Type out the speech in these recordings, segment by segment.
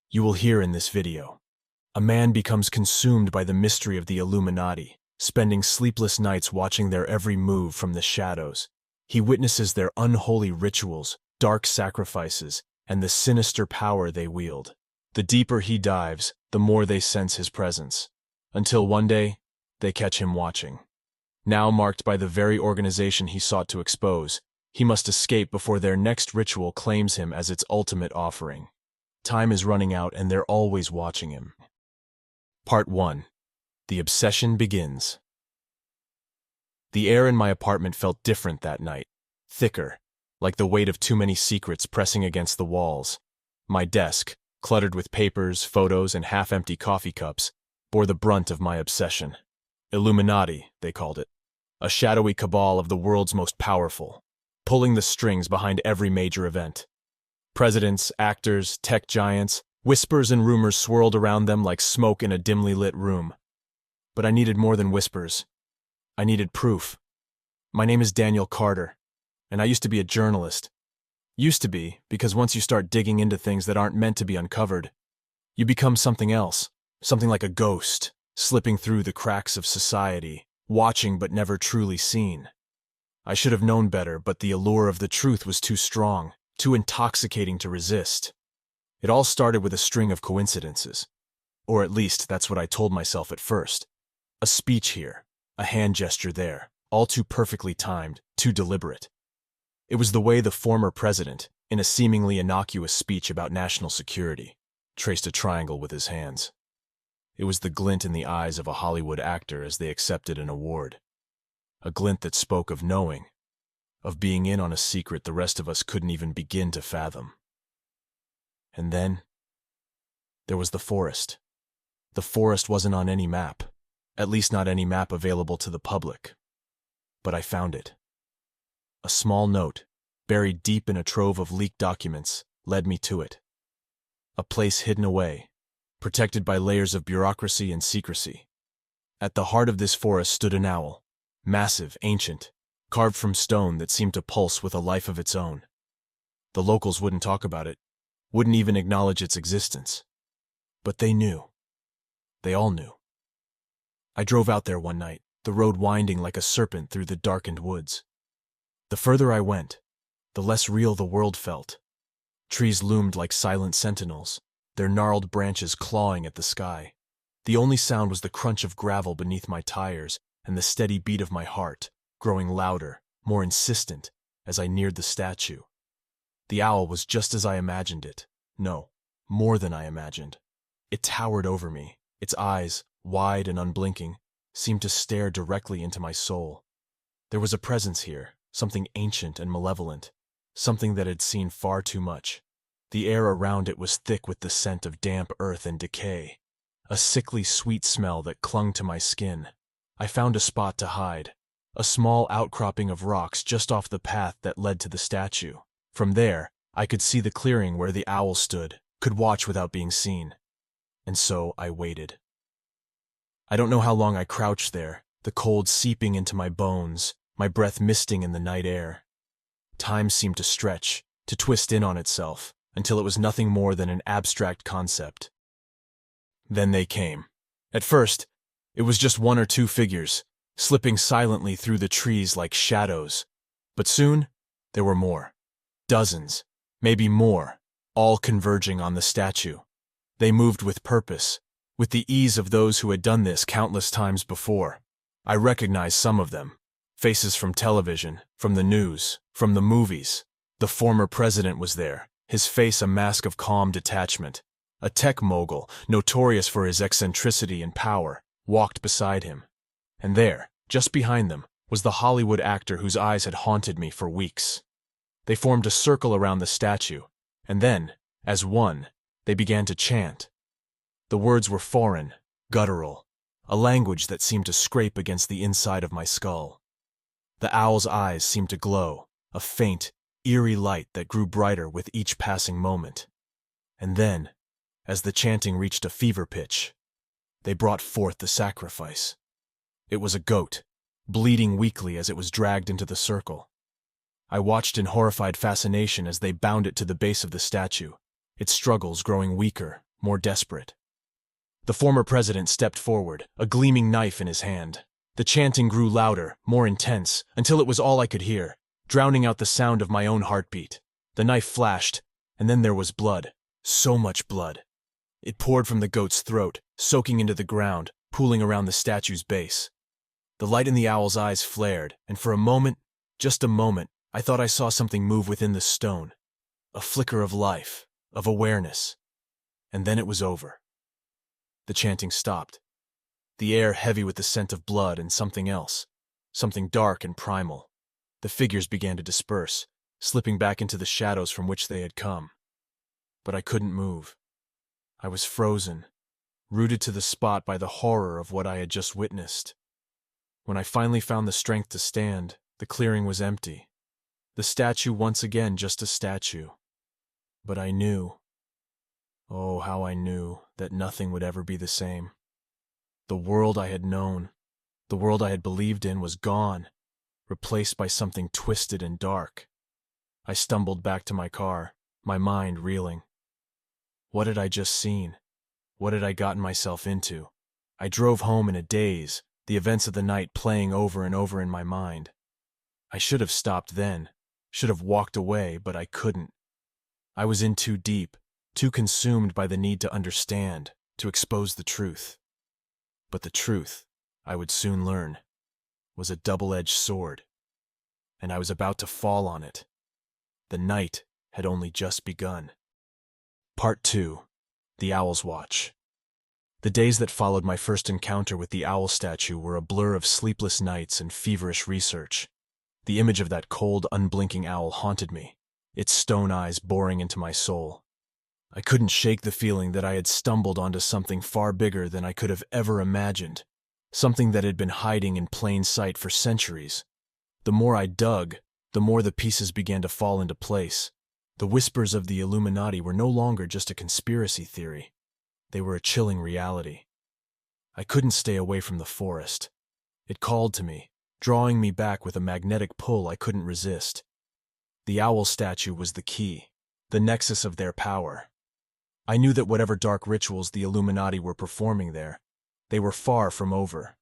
You will hear in this video. A man becomes consumed by the mystery of the Illuminati, spending sleepless nights watching their every move from the shadows. He witnesses their unholy rituals, dark sacrifices, and the sinister power they wield. The deeper he dives, the more they sense his presence. Until one day, they catch him watching. Now marked by the very organization he sought to expose, he must escape before their next ritual claims him as its ultimate offering. Time is running out and they're always watching him. Part 1. The obsession begins. The air in my apartment felt different that night, thicker, like the weight of too many secrets pressing against the walls. My desk, cluttered with papers, photos, and half-empty coffee cups, bore the brunt of my obsession. Illuminati, they called it. A shadowy cabal of the world's most powerful, pulling the strings behind every major event. Presidents, actors, tech giants, whispers and rumors swirled around them like smoke in a dimly lit room. But I needed more than whispers. I needed proof. My name is Daniel Carter, and I used to be a journalist. Used to be, because once you start digging into things that aren't meant to be uncovered, you become something else, something like a ghost, slipping through the cracks of society, watching but never truly seen. I should have known better, but the allure of the truth was too strong, too intoxicating to resist. It all started with a string of coincidences. Or at least that's what I told myself at first. A speech here, a hand gesture there, all too perfectly timed, too deliberate. It was the way the former president, in a seemingly innocuous speech about national security, traced a triangle with his hands. It was the glint in the eyes of a Hollywood actor as they accepted an award. A glint that spoke of knowing, of being in on a secret the rest of us couldn't even begin to fathom. And then, there was the forest. The forest wasn't on any map, at least not any map available to the public. But I found it. A small note, buried deep in a trove of leaked documents, led me to it. A place hidden away, protected by layers of bureaucracy and secrecy. At the heart of this forest stood an owl, massive, ancient, carved from stone that seemed to pulse with a life of its own. The locals wouldn't talk about it, wouldn't even acknowledge its existence. But they knew. They all knew. I drove out there one night, the road winding like a serpent through the darkened woods. The further I went, the less real the world felt. Trees loomed like silent sentinels, their gnarled branches clawing at the sky. The only sound was the crunch of gravel beneath my tires and the steady beat of my heart, growing louder, more insistent, as I neared the statue. The owl was just as I imagined it. No, more than I imagined. It towered over me. Its eyes, wide and unblinking, seemed to stare directly into my soul. There was a presence here, something ancient and malevolent, something that had seen far too much. The air around it was thick with the scent of damp earth and decay, a sickly sweet smell that clung to my skin. I found a spot to hide, a small outcropping of rocks just off the path that led to the statue. From there, I could see the clearing where the owl stood, could watch without being seen. And so I waited. I don't know how long I crouched there, the cold seeping into my bones, my breath misting in the night air. Time seemed to stretch, to twist in on itself, until it was nothing more than an abstract concept. Then they came. At first, it was just one or two figures, slipping silently through the trees like shadows. But soon, there were more. Dozens, maybe more, all converging on the statue. They moved with purpose, with the ease of those who had done this countless times before. I recognized some of them. Faces from television, from the news, from the movies. The former president was there, his face a mask of calm detachment. A tech mogul, notorious for his eccentricity and power, walked beside him. And there, just behind them, was the Hollywood actor whose eyes had haunted me for weeks. They formed a circle around the statue, and then, as one, they began to chant. The words were foreign, guttural, a language that seemed to scrape against the inside of my skull. The owl's eyes seemed to glow, a faint, eerie light that grew brighter with each passing moment. And then, as the chanting reached a fever pitch, they brought forth the sacrifice. It was a goat, bleeding weakly as it was dragged into the circle. I watched in horrified fascination as they bound it to the base of the statue, its struggles growing weaker, more desperate. The former president stepped forward, a gleaming knife in his hand. The chanting grew louder, more intense, until it was all I could hear, drowning out the sound of my own heartbeat. The knife flashed, and then there was blood. So much blood. It poured from the goat's throat, soaking into the ground, pooling around the statue's base. The light in the owl's eyes flared, and for a moment, just a moment, I thought I saw something move within the stone. A flicker of life, of awareness. And then it was over. The chanting stopped. The air heavy with the scent of blood and something else, something dark and primal. The figures began to disperse, slipping back into the shadows from which they had come. But I couldn't move. I was frozen, rooted to the spot by the horror of what I had just witnessed. When I finally found the strength to stand, the clearing was empty. The statue once again just a statue. But I knew, oh how I knew, that nothing would ever be the same. The world I had known, the world I had believed in was gone, replaced by something twisted and dark. I stumbled back to my car, my mind reeling. What had I just seen? What had I gotten myself into? I drove home in a daze, the events of the night playing over and over in my mind. I should have stopped then, should have walked away, but I couldn't. I was in too deep, too consumed by the need to understand, to expose the truth. But the truth, I would soon learn, was a double-edged sword, and I was about to fall on it. The night had only just begun. Part 2. The Owl's Watch. The days that followed my first encounter with the owl statue were a blur of sleepless nights and feverish research. The image of that cold, unblinking owl haunted me, its stone eyes boring into my soul. I couldn't shake the feeling that I had stumbled onto something far bigger than I could have ever imagined, something that had been hiding in plain sight for centuries. The more I dug, the more the pieces began to fall into place. The whispers of the Illuminati were no longer just a conspiracy theory. They were a chilling reality. I couldn't stay away from the forest. It called to me, drawing me back with a magnetic pull I couldn't resist. The owl statue was the key, the nexus of their power. I knew that whatever dark rituals the Illuminati were performing there, they were far from over.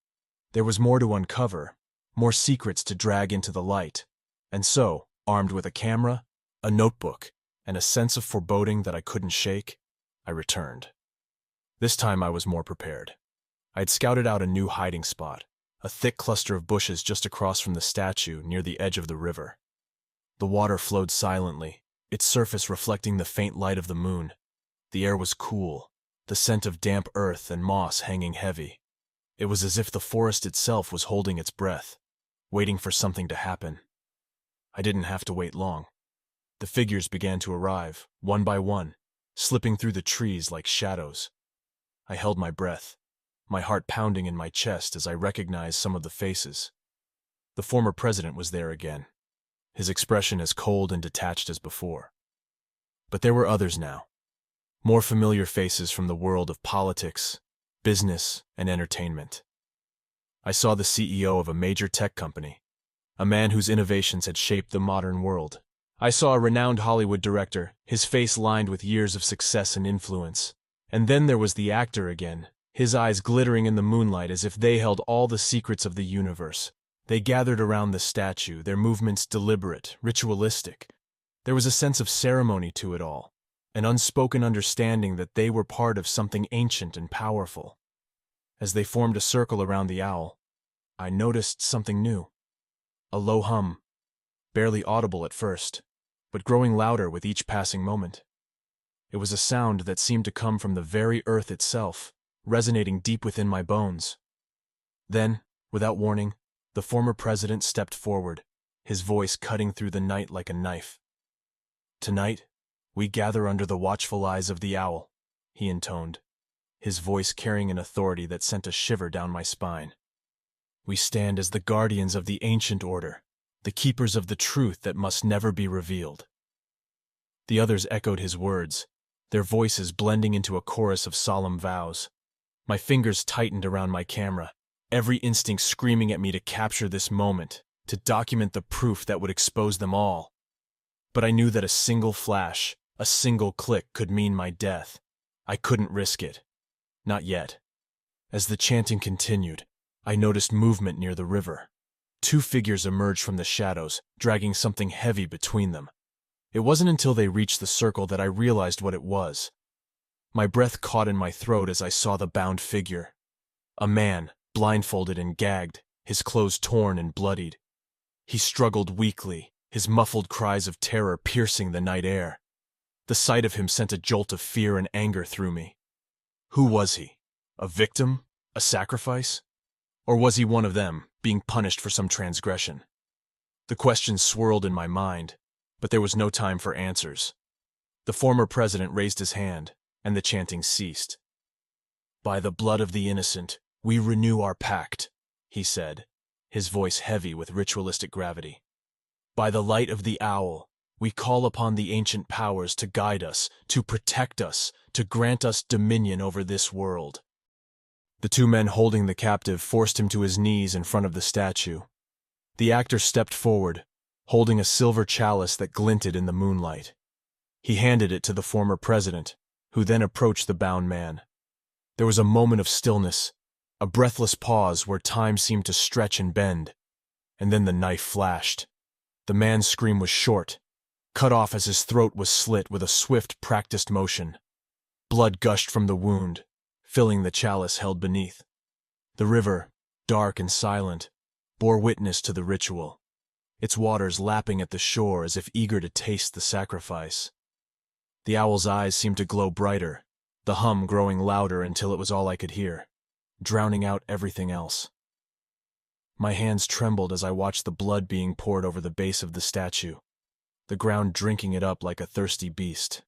There was more to uncover, more secrets to drag into the light. And so, armed with a camera, a notebook, and a sense of foreboding that I couldn't shake, I returned. This time I was more prepared. I had scouted out a new hiding spot, a thick cluster of bushes just across from the statue near the edge of the river. The water flowed silently, its surface reflecting the faint light of the moon. The air was cool, the scent of damp earth and moss hanging heavy. It was as if the forest itself was holding its breath, waiting for something to happen. I didn't have to wait long. The figures began to arrive, one by one, slipping through the trees like shadows. I held my breath, my heart pounding in my chest as I recognized some of the faces. The former president was there again, his expression as cold and detached as before. But there were others now, more familiar faces from the world of politics, business, and entertainment. I saw the CEO of a major tech company, a man whose innovations had shaped the modern world. I saw a renowned Hollywood director, his face lined with years of success and influence. And then there was the actor again, his eyes glittering in the moonlight as if they held all the secrets of the universe. They gathered around the statue, their movements deliberate, ritualistic. There was a sense of ceremony to it all, an unspoken understanding that they were part of something ancient and powerful. As they formed a circle around the owl, I noticed something new. A low hum, barely audible at first, but growing louder with each passing moment. It was a sound that seemed to come from the very earth itself, resonating deep within my bones. Then, without warning, the former president stepped forward, his voice cutting through the night like a knife. "Tonight, we gather under the watchful eyes of the owl," he intoned, his voice carrying an authority that sent a shiver down my spine. "We stand as the guardians of the ancient order, the keepers of the truth that must never be revealed." The others echoed his words, their voices blending into a chorus of solemn vows. My fingers tightened around my camera, every instinct screaming at me to capture this moment, to document the proof that would expose them all. But I knew that a single flash, a single click could mean my death. I couldn't risk it. Not yet. As the chanting continued, I noticed movement near the river. Two figures emerged from the shadows, dragging something heavy between them. It wasn't until they reached the circle that I realized what it was. My breath caught in my throat as I saw the bound figure. A man, blindfolded and gagged, his clothes torn and bloodied. He struggled weakly, his muffled cries of terror piercing the night air. The sight of him sent a jolt of fear and anger through me. Who was he? A victim? A sacrifice? Or was he one of them, being punished for some transgression? The questions swirled in my mind, but there was no time for answers. The former president raised his hand, and the chanting ceased. "By the blood of the innocent, we renew our pact," he said, his voice heavy with ritualistic gravity. "By the light of the owl, we call upon the ancient powers to guide us, to protect us, to grant us dominion over this world." The two men holding the captive forced him to his knees in front of the statue. The actor stepped forward, holding a silver chalice that glinted in the moonlight. He handed it to the former president, who then approached the bound man. There was a moment of stillness, a breathless pause where time seemed to stretch and bend, and then the knife flashed. The man's scream was short, cut off as his throat was slit with a swift, practiced motion. Blood gushed from the wound, filling the chalice held beneath. The river, dark and silent, bore witness to the ritual, its waters lapping at the shore as if eager to taste the sacrifice. The owl's eyes seemed to glow brighter, the hum growing louder until it was all I could hear, drowning out everything else. My hands trembled as I watched the blood being poured over the base of the statue, the ground drinking it up like a thirsty beast.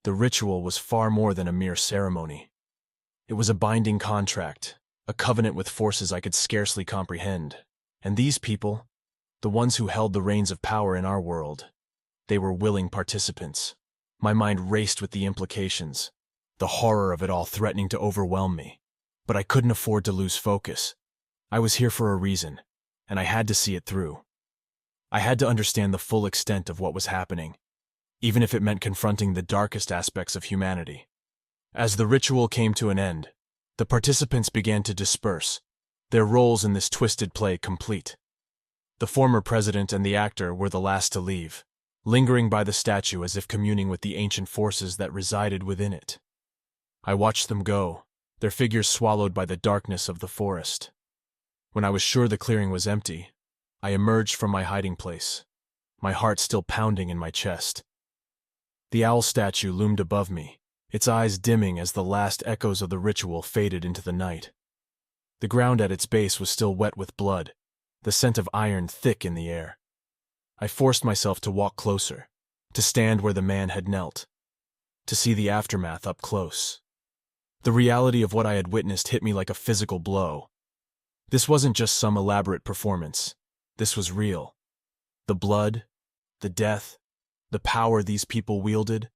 The ritual was far more than a mere ceremony. It was a binding contract, a covenant with forces I could scarcely comprehend. And these people, the ones who held the reins of power in our world, they were willing participants. My mind raced with the implications, the horror of it all threatening to overwhelm me. But I couldn't afford to lose focus. I was here for a reason, and I had to see it through. I had to understand the full extent of what was happening, even if it meant confronting the darkest aspects of humanity. As the ritual came to an end, the participants began to disperse, their roles in this twisted play complete. The former president and the actor were the last to leave, lingering by the statue as if communing with the ancient forces that resided within it. I watched them go, their figures swallowed by the darkness of the forest. When I was sure the clearing was empty, I emerged from my hiding place, my heart still pounding in my chest. The owl statue loomed above me, its eyes dimming as the last echoes of the ritual faded into the night. The ground at its base was still wet with blood, the scent of iron thick in the air. I forced myself to walk closer, to stand where the man had knelt, to see the aftermath up close. The reality of what I had witnessed hit me like a physical blow. This wasn't just some elaborate performance. This was real. The blood, the death, the power these people wielded,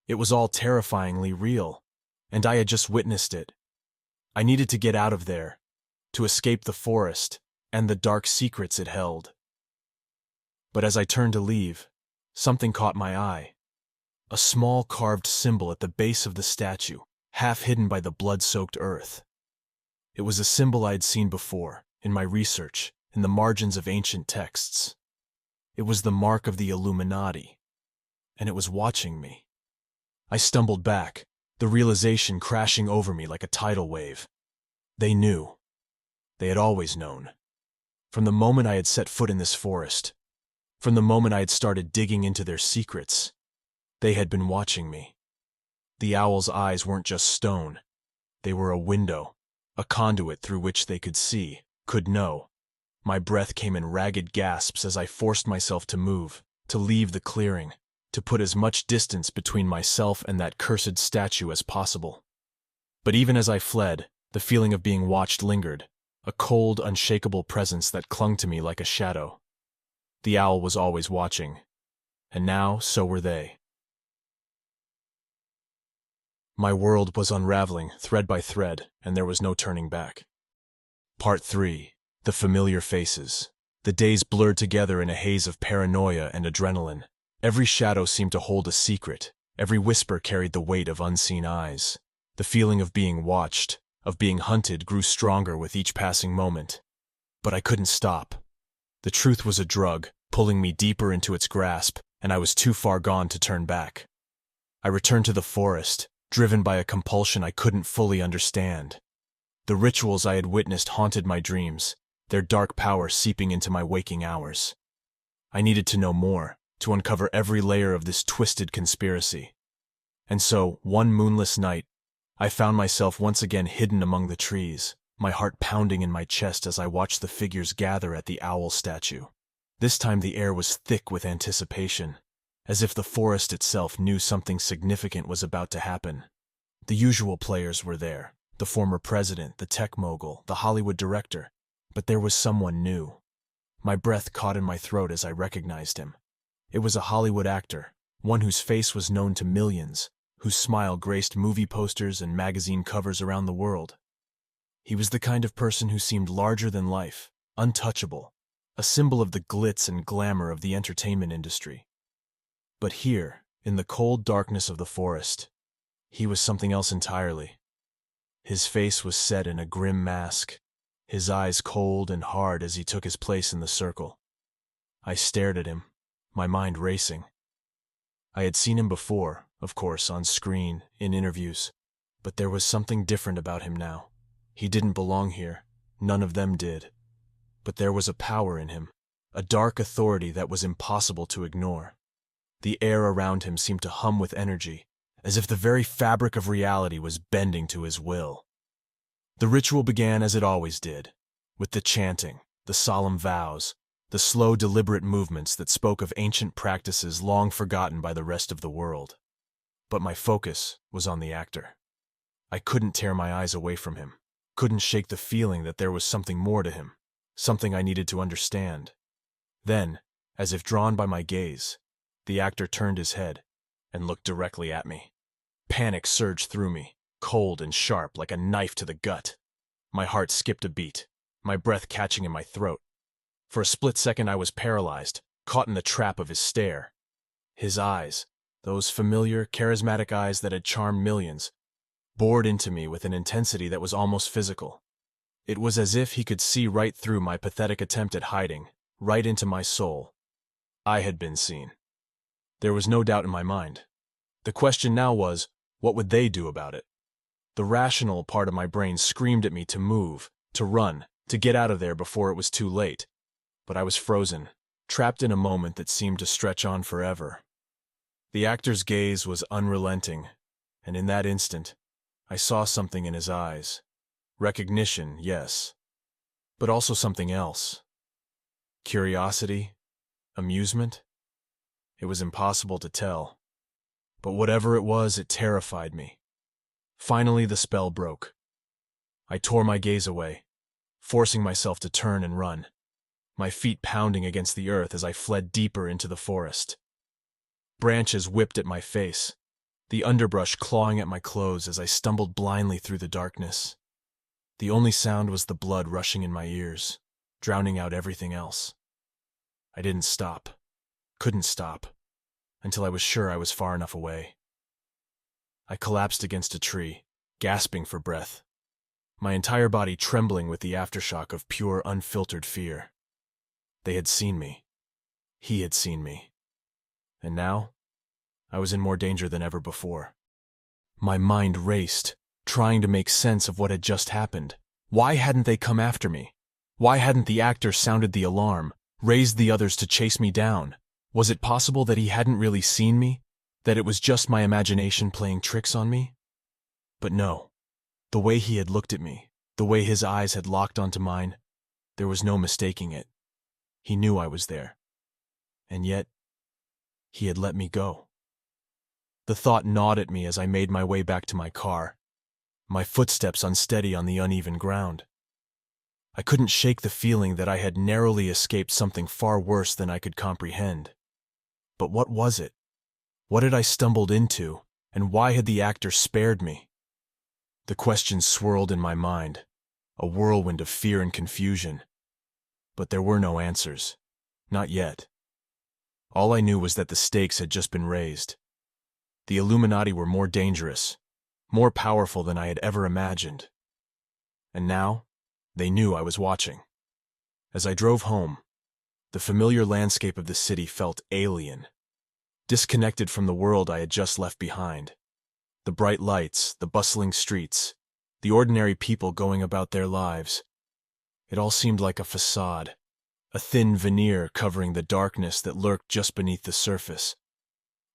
it was all terrifyingly real, and I had just witnessed it. I needed to get out of there, to escape the forest and the dark secrets it held. But as I turned to leave, something caught my eye. A small carved symbol at the base of the statue, half hidden by the blood-soaked earth. It was a symbol I'd seen before, in my research, in the margins of ancient texts. It was the mark of the Illuminati, and it was watching me. I stumbled back, the realization crashing over me like a tidal wave. They knew. They had always known. From the moment I had set foot in this forest, from the moment I had started digging into their secrets, they had been watching me. The owl's eyes weren't just stone. They were a window, a conduit through which they could see, could know. My breath came in ragged gasps as I forced myself to move, to leave the clearing, to put as much distance between myself and that cursed statue as possible. But even as I fled, the feeling of being watched lingered, a cold, unshakable presence that clung to me like a shadow. The owl was always watching, and now so were they. My world was unraveling, thread by thread, and there was no turning back. Part 3. The familiar faces. The days blurred together in a haze of paranoia and adrenaline. Every shadow seemed to hold a secret, Every whisper carried the weight of unseen eyes. The feeling of being watched, of being hunted, grew stronger with each passing moment. But I couldn't stop. The truth was a drug, pulling me deeper into its grasp, and I was too far gone to turn back. I returned to the forest, driven by a compulsion I couldn't fully understand. The rituals I had witnessed haunted my dreams, their dark power seeping into my waking hours. I needed to know more, to uncover every layer of this twisted conspiracy. And so, one moonless night, I found myself once again hidden among the trees, my heart pounding in my chest as I watched the figures gather at the owl statue. This time the air was thick with anticipation, as if the forest itself knew something significant was about to happen. The usual players were there, the former president, the tech mogul, the Hollywood director, but there was someone new. My breath caught in my throat as I recognized him. It was a Hollywood actor, one whose face was known to millions, whose smile graced movie posters and magazine covers around the world. He was the kind of person who seemed larger than life, untouchable, a symbol of the glitz and glamour of the entertainment industry. But here, in the cold darkness of the forest, he was something else entirely. His face was set in a grim mask, his eyes cold and hard as he took his place in the circle. I stared at him, my mind racing. I had seen him before, of course, on screen, in interviews, but there was something different about him now. He didn't belong here, none of them did. But there was a power in him, a dark authority that was impossible to ignore. The air around him seemed to hum with energy, as if the very fabric of reality was bending to his will. The ritual began as it always did, with the chanting, the solemn vows, the slow, deliberate movements that spoke of ancient practices long forgotten by the rest of the world. But my focus was on the actor. I couldn't tear my eyes away from him, couldn't shake the feeling that there was something more to him, something I needed to understand. Then, as if drawn by my gaze, the actor turned his head and looked directly at me. Panic surged through me, cold and sharp like a knife to the gut. My heart skipped a beat, my breath catching in my throat. For a split second I was paralyzed, caught in the trap of his stare. His eyes, those familiar, charismatic eyes that had charmed millions, bored into me with an intensity that was almost physical. It was as if he could see right through my pathetic attempt at hiding, right into my soul. I had been seen. There was no doubt in my mind. The question now was, what would they do about it? The rational part of my brain screamed at me to move, to run, to get out of there before it was too late. But I was frozen, trapped in a moment that seemed to stretch on forever. The actor's gaze was unrelenting, and in that instant, I saw something in his eyes. Recognition, yes, but also something else. Curiosity? Amusement? It was impossible to tell. But whatever it was, it terrified me. Finally, the spell broke. I tore my gaze away, forcing myself to turn and run, my feet pounding against the earth as I fled deeper into the forest. Branches whipped at my face, the underbrush clawing at my clothes as I stumbled blindly through the darkness. The only sound was the blood rushing in my ears, drowning out everything else. I didn't stop, couldn't stop, until I was sure I was far enough away. I collapsed against a tree, gasping for breath, my entire body trembling with the aftershock of pure, unfiltered fear. They had seen me. He had seen me. And now, I was in more danger than ever before. My mind raced, trying to make sense of what had just happened. Why hadn't they come after me? Why hadn't the actor sounded the alarm, raised the others to chase me down? Was it possible that he hadn't really seen me? That it was just my imagination playing tricks on me? But no. The way he had looked at me, the way his eyes had locked onto mine, there was no mistaking it. He knew I was there. And yet, he had let me go. The thought gnawed at me as I made my way back to my car, my footsteps unsteady on the uneven ground. I couldn't shake the feeling that I had narrowly escaped something far worse than I could comprehend. But what was it? What had I stumbled into, and why had the actor spared me? The questions swirled in my mind, a whirlwind of fear and confusion. But there were no answers. Not yet. All I knew was that the stakes had just been raised. The Illuminati were more dangerous, more powerful than I had ever imagined. And now, they knew I was watching. As I drove home, the familiar landscape of the city felt alien, disconnected from the world I had just left behind. The bright lights, the bustling streets, the ordinary people going about their lives. It all seemed like a facade, a thin veneer covering the darkness that lurked just beneath the surface.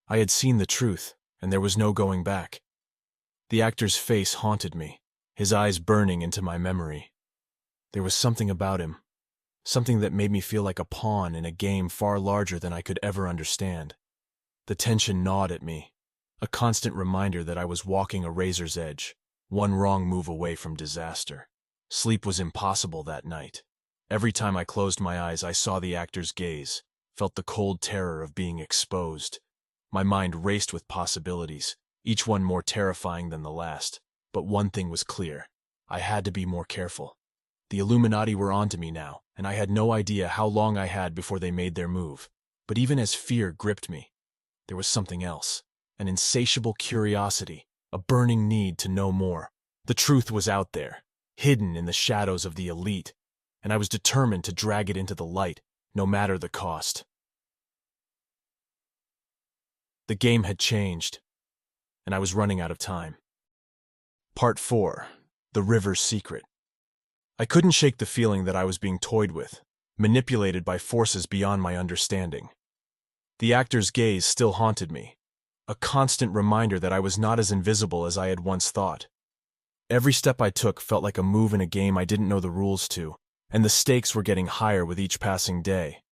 I had seen the truth, and there was no going back. The actor's face haunted me, his eyes burning into my memory. There was something about him, something that made me feel like a pawn in a game far larger than I could ever understand. The tension gnawed at me, a constant reminder that I was walking a razor's edge, one wrong move away from disaster. Sleep was impossible that night. Every time I closed my eyes, I saw the actor's gaze, felt the cold terror of being exposed. My mind raced with possibilities, each one more terrifying than the last. But one thing was clear. I had to be more careful. The Illuminati were onto me now, and I had no idea how long I had before they made their move. But even as fear gripped me, there was something else, an insatiable curiosity, a burning need to know more. The truth was out there, hidden in the shadows of the elite, and I was determined to drag it into the light, no matter the cost. The game had changed, and I was running out of time. Part 4. The River's Secret. I couldn't shake the feeling that I was being toyed with, manipulated by forces beyond my understanding. The actor's gaze still haunted me, a constant reminder that I was not as invisible as I had once thought. Every step I took felt like a move in a game I didn't know the rules to, and the stakes were getting higher with each passing day.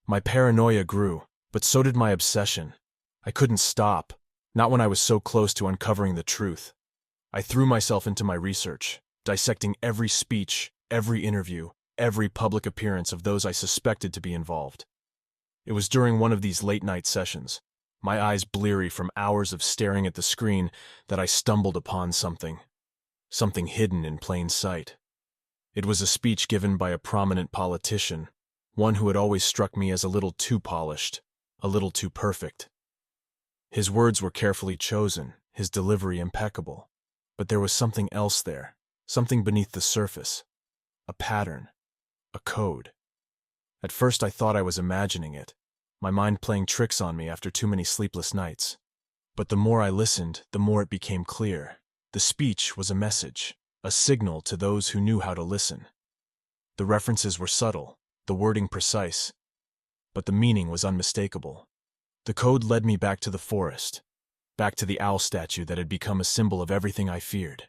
My paranoia grew, but so did my obsession. I couldn't stop, not when I was so close to uncovering the truth. I threw myself into my research, dissecting every speech, every interview, every public appearance of those I suspected to be involved. It was during one of these late-night sessions, my eyes bleary from hours of staring at the screen, that I stumbled upon something hidden in plain sight. It was a speech given by a prominent politician, one who had always struck me as a little too polished, a little too perfect. His words were carefully chosen, his delivery impeccable. But there was something else there, something beneath the surface. A pattern, a code. At first I thought I was imagining it, my mind playing tricks on me after too many sleepless nights. But the more I listened, the more it became clear. The speech was a message, a signal to those who knew how to listen. The references were subtle, the wording precise, but the meaning was unmistakable. The code led me back to the forest, back to the owl statue that had become a symbol of everything I feared.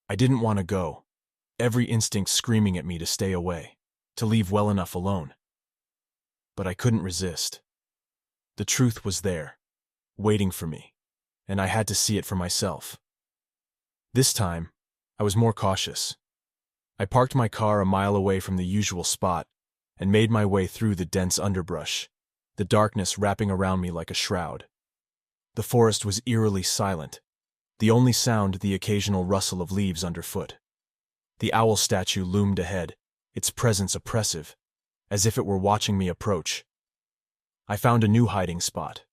I didn't want to go, every instinct screaming at me to stay away, to leave well enough alone. But I couldn't resist. The truth was there, waiting for me, and I had to see it for myself. This time, I was more cautious. I parked my car a mile away from the usual spot and made my way through the dense underbrush, the darkness wrapping around me like a shroud. The forest was eerily silent, the only sound the occasional rustle of leaves underfoot. The owl statue loomed ahead, its presence oppressive, as if it were watching me approach. I found a new hiding spot,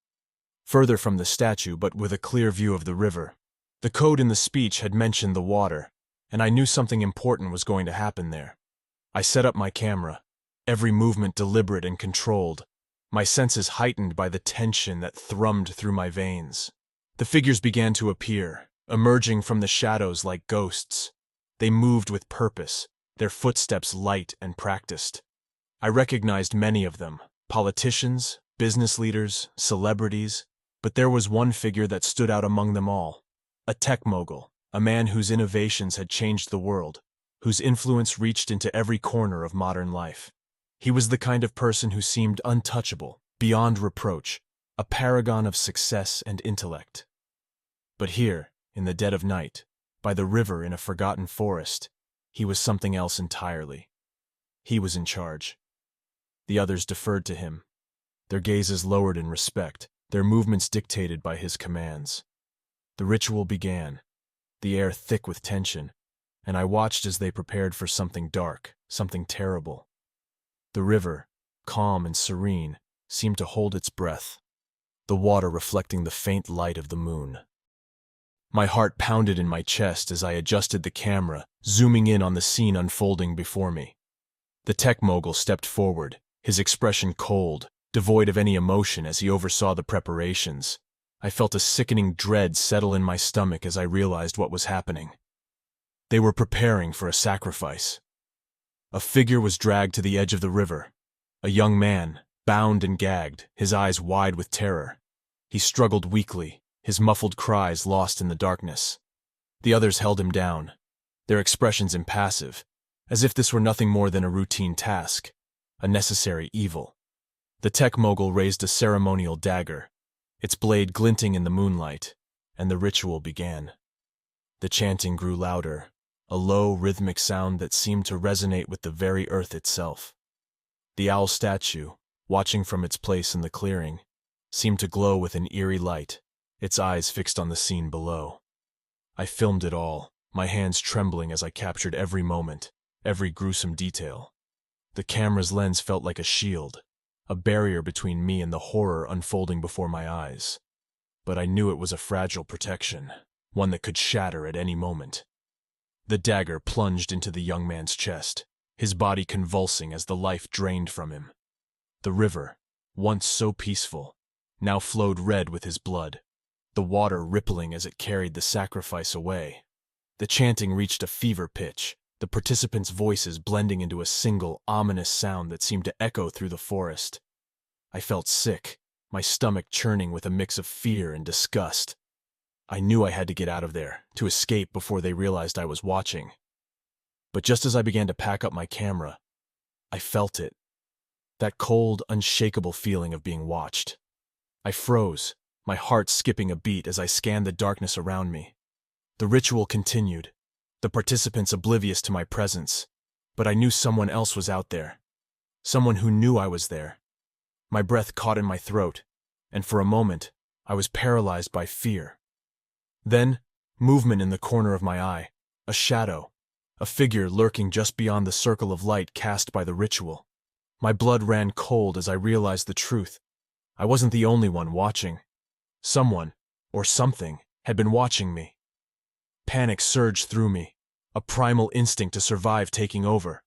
further from the statue but with a clear view of the river. The code in the speech had mentioned the water, and I knew something important was going to happen there. I set up my camera, every movement deliberate and controlled, my senses heightened by the tension that thrummed through my veins. The figures began to appear, emerging from the shadows like ghosts. They moved with purpose, their footsteps light and practiced. I recognized many of them, politicians, business leaders, celebrities, but there was one figure that stood out among them all. A tech mogul, a man whose innovations had changed the world, whose influence reached into every corner of modern life. He was the kind of person who seemed untouchable, beyond reproach, a paragon of success and intellect. But here, in the dead of night, by the river in a forgotten forest, he was something else entirely. He was in charge. The others deferred to him, their gazes lowered in respect, their movements dictated by his commands. The ritual began, the air thick with tension, and I watched as they prepared for something dark, something terrible. The river, calm and serene, seemed to hold its breath. the water reflecting the faint light of the moon. My heart pounded in my chest as I adjusted the camera, zooming in on the scene unfolding before me. The tech mogul stepped forward, his expression cold, devoid of any emotion as he oversaw the preparations. I felt a sickening dread settle in my stomach as I realized what was happening. They were preparing for a sacrifice. A figure was dragged to the edge of the river. A young man, bound and gagged, his eyes wide with terror. He struggled weakly, his muffled cries lost in the darkness. The others held him down, their expressions impassive, as if this were nothing more than a routine task, a necessary evil. The tech mogul raised a ceremonial dagger, its blade glinting in the moonlight, and the ritual began. The chanting grew louder, a low, rhythmic sound that seemed to resonate with the very earth itself. The owl statue, watching from its place in the clearing, seemed to glow with an eerie light, its eyes fixed on the scene below. I filmed it all, my hands trembling as I captured every moment, every gruesome detail. The camera's lens felt like a shield, a barrier between me and the horror unfolding before my eyes. But I knew it was a fragile protection, one that could shatter at any moment. The dagger plunged into the young man's chest, his body convulsing as the life drained from him. The river, once so peaceful, now flowed red with his blood, the water rippling as it carried the sacrifice away. The chanting reached a fever pitch, the participants' voices blending into a single, ominous sound that seemed to echo through the forest. I felt sick, my stomach churning with a mix of fear and disgust. I knew I had to get out of there, to escape before they realized I was watching. But just as I began to pack up my camera, I felt it. That cold, unshakable feeling of being watched. I froze, my heart skipping a beat as I scanned the darkness around me. The ritual continued, the participants oblivious to my presence, but I knew someone else was out there. Someone who knew I was there. My breath caught in my throat, and for a moment, I was paralyzed by fear. Then, movement in the corner of my eye, a shadow, a figure lurking just beyond the circle of light cast by the ritual. My blood ran cold as I realized the truth. I wasn't the only one watching. Someone, or something, had been watching me. Panic surged through me, a primal instinct to survive taking over.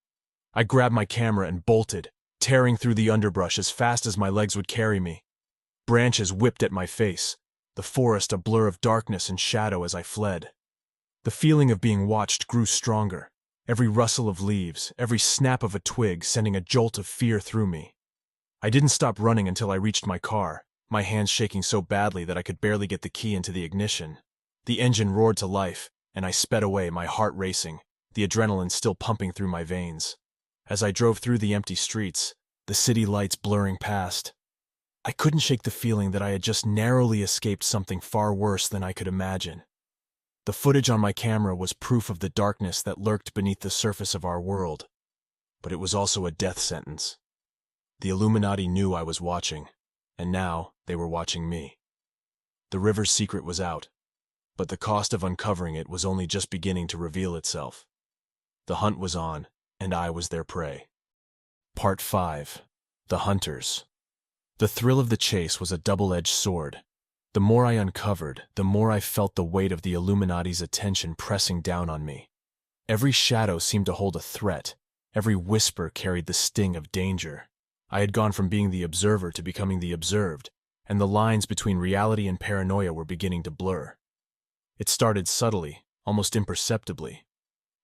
I grabbed my camera and bolted, tearing through the underbrush as fast as my legs would carry me. Branches whipped at my face, the forest a blur of darkness and shadow as I fled. The feeling of being watched grew stronger, every rustle of leaves, every snap of a twig sending a jolt of fear through me. I didn't stop running until I reached my car, my hands shaking so badly that I could barely get the key into the ignition. The engine roared to life, and I sped away, my heart racing, the adrenaline still pumping through my veins. As I drove through the empty streets, the city lights blurring past, I couldn't shake the feeling that I had just narrowly escaped something far worse than I could imagine. The footage on my camera was proof of the darkness that lurked beneath the surface of our world, but it was also a death sentence. The Illuminati knew I was watching, and now they were watching me. The river's secret was out, but the cost of uncovering it was only just beginning to reveal itself. The hunt was on, and I was their prey. Part 5. The Hunters. The thrill of the chase was a double-edged sword. The more I uncovered, the more I felt the weight of the Illuminati's attention pressing down on me. Every shadow seemed to hold a threat. Every whisper carried the sting of danger. I had gone from being the observer to becoming the observed, and the lines between reality and paranoia were beginning to blur. It started subtly, almost imperceptibly.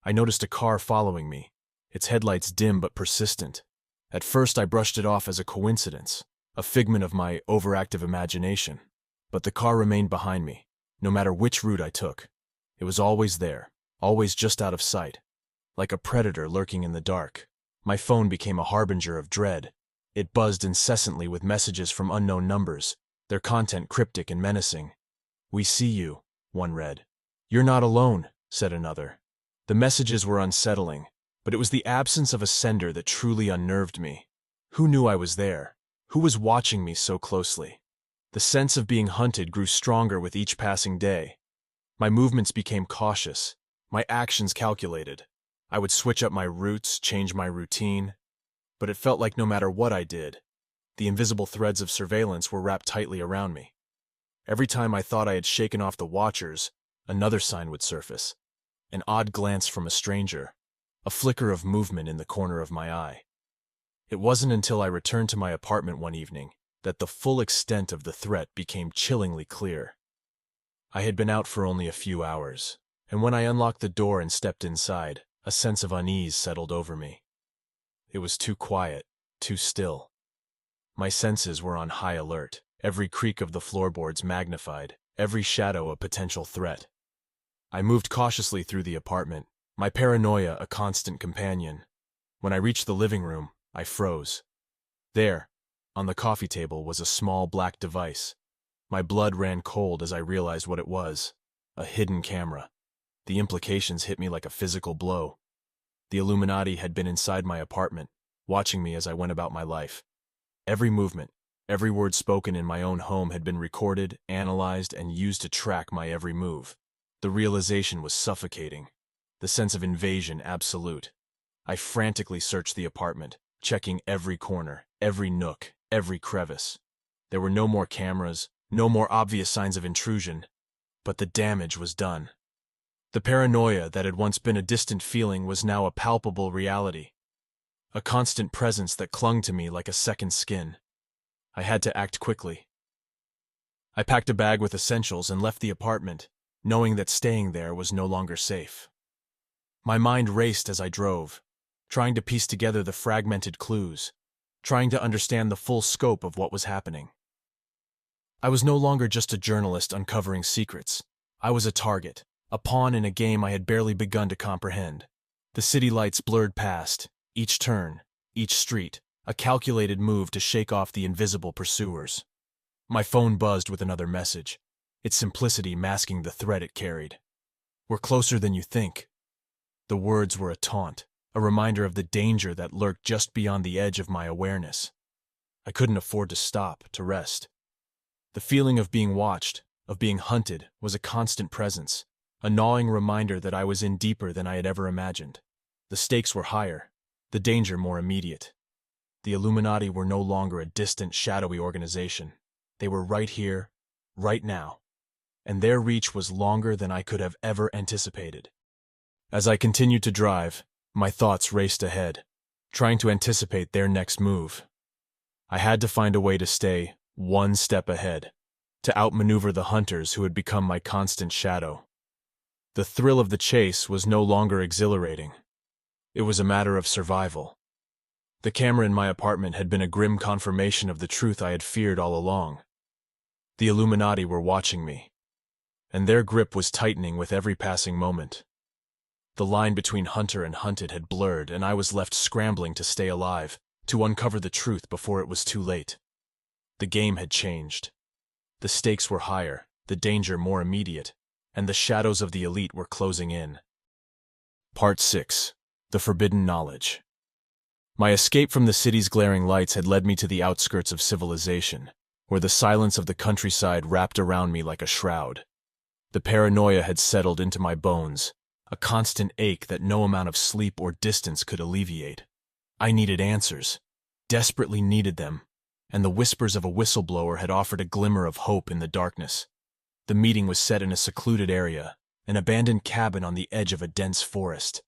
I noticed a car following me, its headlights dim but persistent. At first I brushed it off as a coincidence, a figment of my overactive imagination. But the car remained behind me, no matter which route I took. It was always there, always just out of sight. Like a predator lurking in the dark, my phone became a harbinger of dread. It buzzed incessantly with messages from unknown numbers, their content cryptic and menacing. "We see you," one read. "You're not alone," said another. The messages were unsettling, but it was the absence of a sender that truly unnerved me. Who knew I was there? Who was watching me so closely? The sense of being hunted grew stronger with each passing day. My movements became cautious, my actions calculated. I would switch up my routes, change my routine. But it felt like no matter what I did, The invisible threads of surveillance were wrapped tightly around me. Every time I thought I had shaken off the watchers, another sign would surface. An odd glance from a stranger, a flicker of movement in the corner of my eye. It wasn't until I returned to my apartment one evening that the full extent of the threat became chillingly clear. I had been out for only a few hours, and when I unlocked the door and stepped inside, a sense of unease settled over me. It was too quiet, too still. My senses were on high alert, every creak of the floorboards magnified, every shadow a potential threat. I moved cautiously through the apartment, my paranoia a constant companion. When I reached the living room, I froze. There, on the coffee table, was a small black device. My blood ran cold as I realized what it was: a hidden camera. The implications hit me like a physical blow. The Illuminati had been inside my apartment, watching me as I went about my life. Every movement, every word spoken in my own home had been recorded, analyzed, and used to track my every move. The realization was suffocating, the sense of invasion absolute. I frantically searched the apartment, checking every corner, every nook, every crevice. There were no more cameras, no more obvious signs of intrusion, but the damage was done. The paranoia that had once been a distant feeling was now a palpable reality, a constant presence that clung to me like a second skin. I had to act quickly. I packed a bag with essentials and left the apartment, knowing that staying there was no longer safe. My mind raced as I drove, trying to piece together the fragmented clues, trying to understand the full scope of what was happening. I was no longer just a journalist uncovering secrets. I was a target, a pawn in a game I had barely begun to comprehend. The city lights blurred past, each turn, each street, a calculated move to shake off the invisible pursuers. My phone buzzed with another message, its simplicity masking the threat it carried. "We're closer than you think." The words were a taunt, a reminder of the danger that lurked just beyond the edge of my awareness. I couldn't afford to stop, to rest. The feeling of being watched, of being hunted, was a constant presence, a gnawing reminder that I was in deeper than I had ever imagined. The stakes were higher, the danger more immediate. The Illuminati were no longer a distant, shadowy organization. They were right here, right now, and their reach was longer than I could have ever anticipated. As I continued to drive, my thoughts raced ahead, trying to anticipate their next move. I had to find a way to stay one step ahead, to outmaneuver the hunters who had become my constant shadow. The thrill of the chase was no longer exhilarating. It was a matter of survival. The camera in my apartment had been a grim confirmation of the truth I had feared all along. The Illuminati were watching me, and their grip was tightening with every passing moment. The line between hunter and hunted had blurred, and I was left scrambling to stay alive, to uncover the truth before it was too late. The game had changed. The stakes were higher, the danger more immediate, and the shadows of the elite were closing in. Part 6. The Forbidden Knowledge. My escape from the city's glaring lights had led me to the outskirts of civilization, where the silence of the countryside wrapped around me like a shroud. The paranoia had settled into my bones, a constant ache that no amount of sleep or distance could alleviate. I needed answers, desperately needed them, and the whispers of a whistleblower had offered a glimmer of hope in the darkness. The meeting was set in a secluded area, an abandoned cabin on the edge of a dense forest.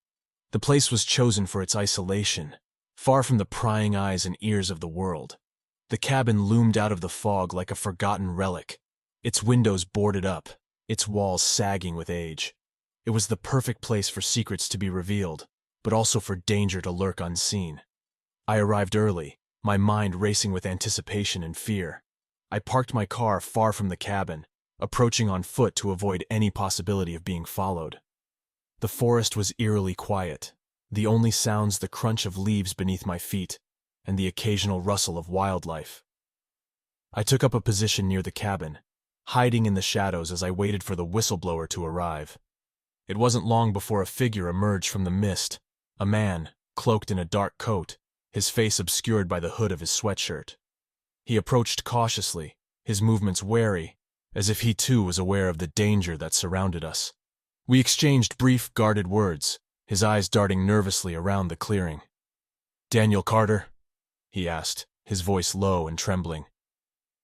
The place was chosen for its isolation, far from the prying eyes and ears of the world. The cabin loomed out of the fog like a forgotten relic, its windows boarded up, its walls sagging with age. It was the perfect place for secrets to be revealed, but also for danger to lurk unseen. I arrived early, my mind racing with anticipation and fear. I parked my car far from the cabin, approaching on foot to avoid any possibility of being followed. The forest was eerily quiet, the only sounds the crunch of leaves beneath my feet and the occasional rustle of wildlife. I took up a position near the cabin, hiding in the shadows as I waited for the whistleblower to arrive. It wasn't long before a figure emerged from the mist, a man, cloaked in a dark coat, his face obscured by the hood of his sweatshirt. He approached cautiously, his movements wary, as if he too was aware of the danger that surrounded us. We exchanged brief, guarded words, his eyes darting nervously around the clearing. "Daniel Carter?" he asked, his voice low and trembling.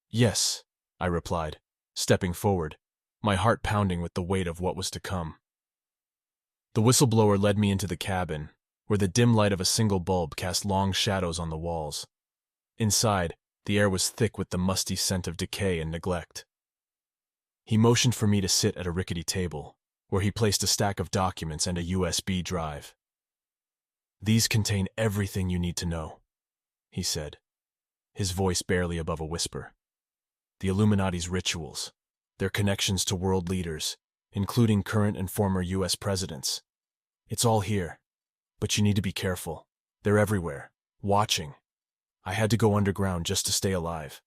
"Yes," I replied, stepping forward, my heart pounding with the weight of what was to come. The whistleblower led me into the cabin, where the dim light of a single bulb cast long shadows on the walls. Inside, the air was thick with the musty scent of decay and neglect. He motioned for me to sit at a rickety table, where he placed a stack of documents and a USB drive. "These contain everything you need to know," he said, his voice barely above a whisper. "The Illuminati's rituals, their connections to world leaders, including current and former US presidents. It's all here, but you need to be careful. They're everywhere, watching. I had to go underground just to stay alive."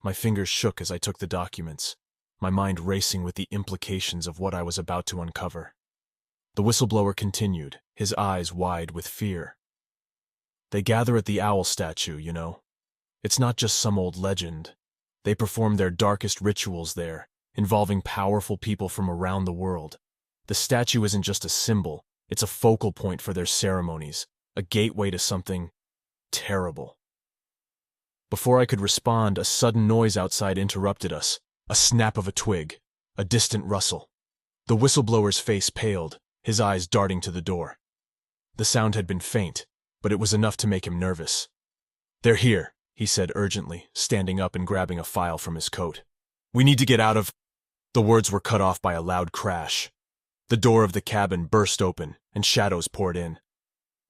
My fingers shook as I took the documents, my mind racing with the implications of what I was about to uncover. The whistleblower continued, his eyes wide with fear. "They gather at the owl statue, you know. It's not just some old legend. They perform their darkest rituals there, involving powerful people from around the world. The statue isn't just a symbol, it's a focal point for their ceremonies, a gateway to something terrible." Before I could respond, a sudden noise outside interrupted us, a snap of a twig, a distant rustle. The whistleblower's face paled, his eyes darting to the door. The sound had been faint, but it was enough to make him nervous. "They're here," he said urgently, standing up and grabbing a file from his coat. "We need to get out of—" The words were cut off by a loud crash. The door of the cabin burst open, and shadows poured in.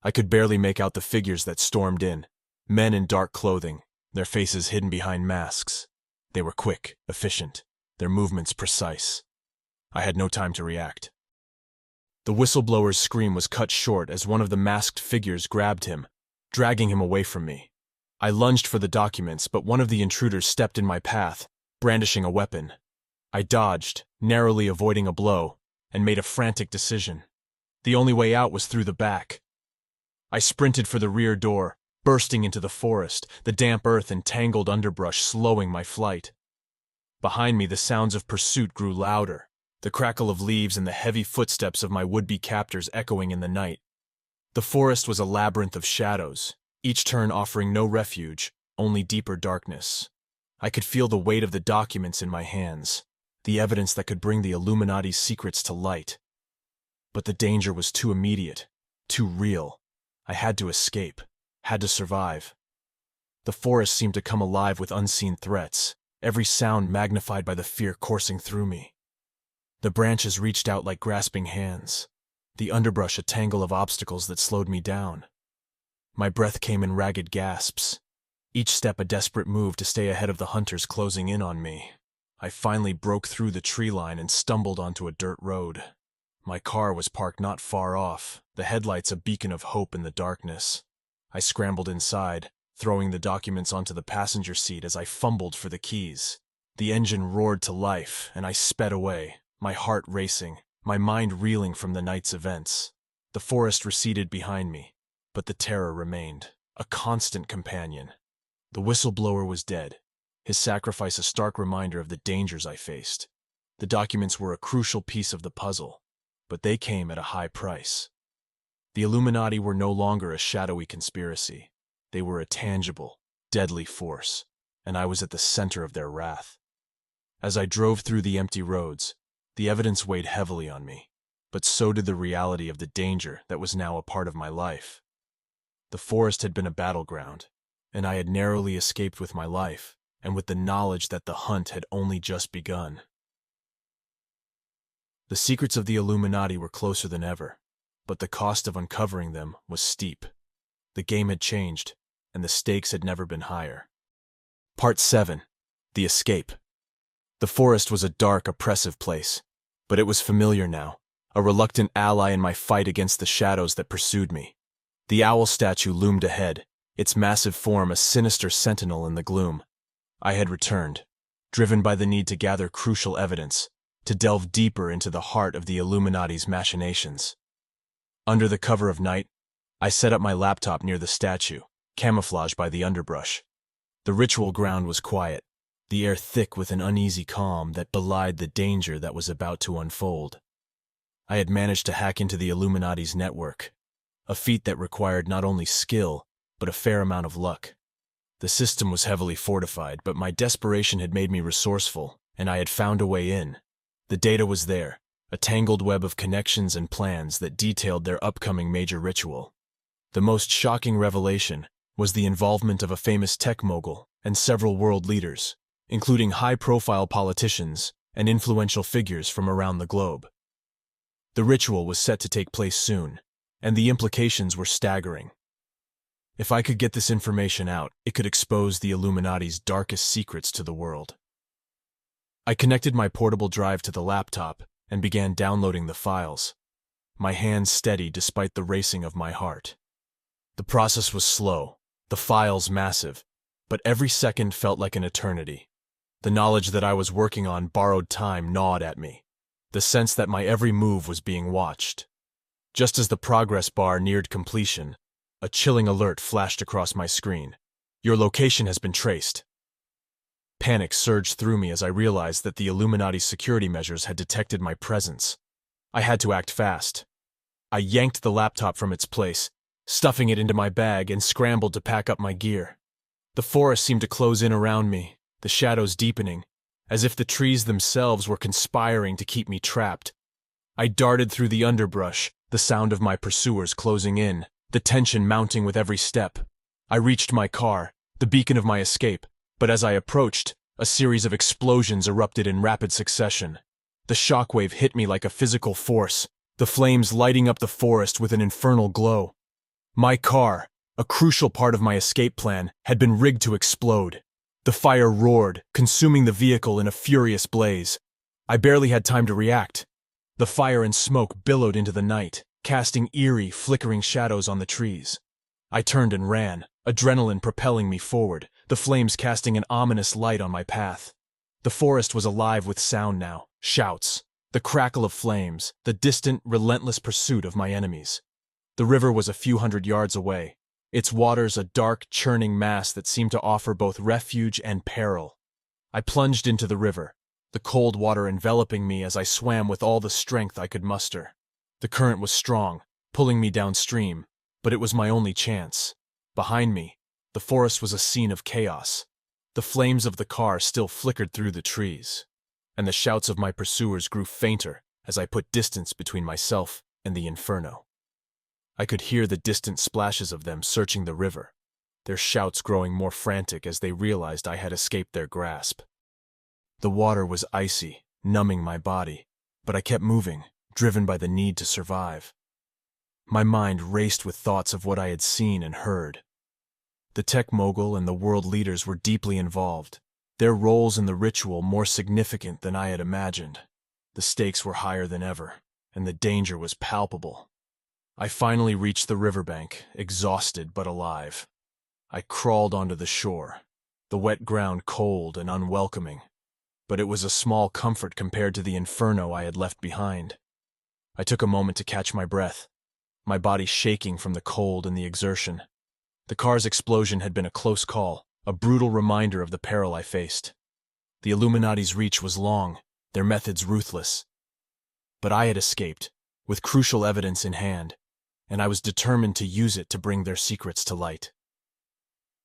I could barely make out the figures that stormed in, men in dark clothing, their faces hidden behind masks. They were quick, efficient, their movements precise. I had no time to react. The whistleblower's scream was cut short as one of the masked figures grabbed him, dragging him away from me. I lunged for the documents, but one of the intruders stepped in my path, brandishing a weapon. I dodged, narrowly avoiding a blow, and made a frantic decision. The only way out was through the back. I sprinted for the rear door, bursting into the forest, the damp earth and tangled underbrush slowing my flight. Behind me, the sounds of pursuit grew louder, the crackle of leaves and the heavy footsteps of my would-be captors echoing in the night. The forest was a labyrinth of shadows, each turn offering no refuge, only deeper darkness. I could feel the weight of the documents in my hands, the evidence that could bring the Illuminati's secrets to light. But the danger was too immediate, too real. I had to escape, had to survive. The forest seemed to come alive with unseen threats, every sound magnified by the fear coursing through me. The branches reached out like grasping hands, the underbrush a tangle of obstacles that slowed me down. My breath came in ragged gasps, each step a desperate move to stay ahead of the hunters closing in on me. I finally broke through the tree line and stumbled onto a dirt road. My car was parked not far off, the headlights a beacon of hope in the darkness. I scrambled inside, throwing the documents onto the passenger seat as I fumbled for the keys. The engine roared to life, and I sped away, my heart racing, my mind reeling from the night's events. The forest receded behind me, but the terror remained, a constant companion. The whistleblower was dead, his sacrifice a stark reminder of the dangers I faced. The documents were a crucial piece of the puzzle, but they came at a high price. The Illuminati were no longer a shadowy conspiracy. They were a tangible, deadly force, and I was at the center of their wrath. As I drove through the empty roads, the evidence weighed heavily on me, but so did the reality of the danger that was now a part of my life. The forest had been a battleground, and I had narrowly escaped with my life, and with the knowledge that the hunt had only just begun. The secrets of the Illuminati were closer than ever, but the cost of uncovering them was steep. The game had changed, and the stakes had never been higher. Part 7. The Escape. The forest was a dark, oppressive place, but it was familiar now, a reluctant ally in my fight against the shadows that pursued me. The owl statue loomed ahead, its massive form a sinister sentinel in the gloom. I had returned, driven by the need to gather crucial evidence, to delve deeper into the heart of the Illuminati's machinations. Under the cover of night, I set up my laptop near the statue, camouflaged by the underbrush. The ritual ground was quiet, the air thick with an uneasy calm that belied the danger that was about to unfold. I had managed to hack into the Illuminati's network, a feat that required not only skill, but a fair amount of luck. The system was heavily fortified, but my desperation had made me resourceful, and I had found a way in. The data was there, a tangled web of connections and plans that detailed their upcoming major ritual. The most shocking revelation was the involvement of a famous tech mogul and several world leaders, including high-profile politicians and influential figures from around the globe. The ritual was set to take place soon, and the implications were staggering. If I could get this information out, it could expose the Illuminati's darkest secrets to the world. I connected my portable drive to the laptop and began downloading the files, my hands steady despite the racing of my heart. The process was slow, the files massive, but every second felt like an eternity. The knowledge that I was working on borrowed time gnawed at me, the sense that my every move was being watched. Just as the progress bar neared completion, a chilling alert flashed across my screen. Your location has been traced. Panic surged through me as I realized that the Illuminati's security measures had detected my presence. I had to act fast. I yanked the laptop from its place, stuffing it into my bag, and scrambled to pack up my gear. The forest seemed to close in around me, the shadows deepening, as if the trees themselves were conspiring to keep me trapped. I darted through the underbrush, the sound of my pursuers closing in, the tension mounting with every step. I reached my car, the beacon of my escape, but as I approached, a series of explosions erupted in rapid succession. The shockwave hit me like a physical force, the flames lighting up the forest with an infernal glow. My car, a crucial part of my escape plan, had been rigged to explode. The fire roared, consuming the vehicle in a furious blaze. I barely had time to react. The fire and smoke billowed into the night, casting eerie, flickering shadows on the trees. I turned and ran, adrenaline propelling me forward, the flames casting an ominous light on my path. The forest was alive with sound now, shouts, the crackle of flames, the distant, relentless pursuit of my enemies. The river was a few hundred yards away, its waters a dark, churning mass that seemed to offer both refuge and peril. I plunged into the river, the cold water enveloping me as I swam with all the strength I could muster. The current was strong, pulling me downstream, but it was my only chance. Behind me, the forest was a scene of chaos. The flames of the car still flickered through the trees, and the shouts of my pursuers grew fainter as I put distance between myself and the inferno. I could hear the distant splashes of them searching the river, their shouts growing more frantic as they realized I had escaped their grasp. The water was icy, numbing my body, but I kept moving, driven by the need to survive. My mind raced with thoughts of what I had seen and heard. The tech mogul and the world leaders were deeply involved, their roles in the ritual more significant than I had imagined. The stakes were higher than ever, and the danger was palpable. I finally reached the riverbank, exhausted but alive. I crawled onto the shore, the wet ground cold and unwelcoming, but it was a small comfort compared to the inferno I had left behind. I took a moment to catch my breath, my body shaking from the cold and the exertion. The car's explosion had been a close call, a brutal reminder of the peril I faced. The Illuminati's reach was long, their methods ruthless. But I had escaped, with crucial evidence in hand, and I was determined to use it to bring their secrets to light.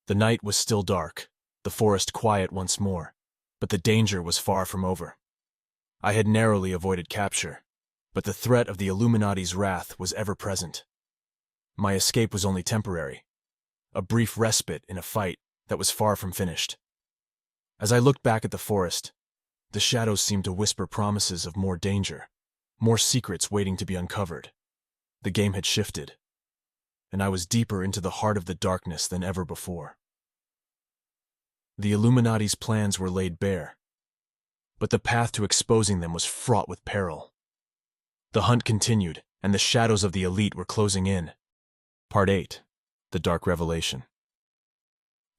The night was still dark, the forest quiet once more, but the danger was far from over. I had narrowly avoided capture, but the threat of the Illuminati's wrath was ever present. My escape was only temporary, a brief respite in a fight that was far from finished. As I looked back at the forest, the shadows seemed to whisper promises of more danger, more secrets waiting to be uncovered. The game had shifted, and I was deeper into the heart of the darkness than ever before. The Illuminati's plans were laid bare, but the path to exposing them was fraught with peril. The hunt continued, and the shadows of the elite were closing in. Part 8. The Dark Revelation.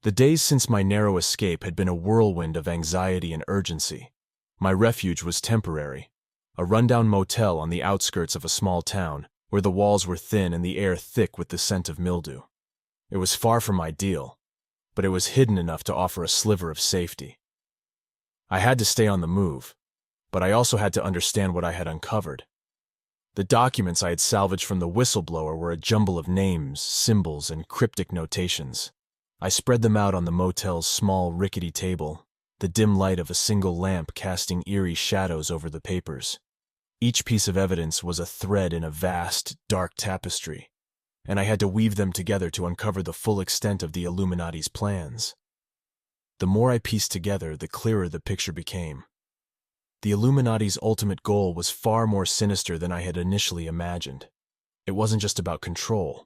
The days since my narrow escape had been a whirlwind of anxiety and urgency. My refuge was temporary, a rundown motel on the outskirts of a small town, where the walls were thin and the air thick with the scent of mildew. It was far from ideal, but it was hidden enough to offer a sliver of safety. I had to stay on the move, but I also had to understand what I had uncovered. The documents I had salvaged from the whistleblower were a jumble of names, symbols, and cryptic notations. I spread them out on the motel's small, rickety table, the dim light of a single lamp casting eerie shadows over the papers. Each piece of evidence was a thread in a vast, dark tapestry, and I had to weave them together to uncover the full extent of the Illuminati's plans. The more I pieced together, the clearer the picture became. The Illuminati's ultimate goal was far more sinister than I had initially imagined. It wasn't just about control.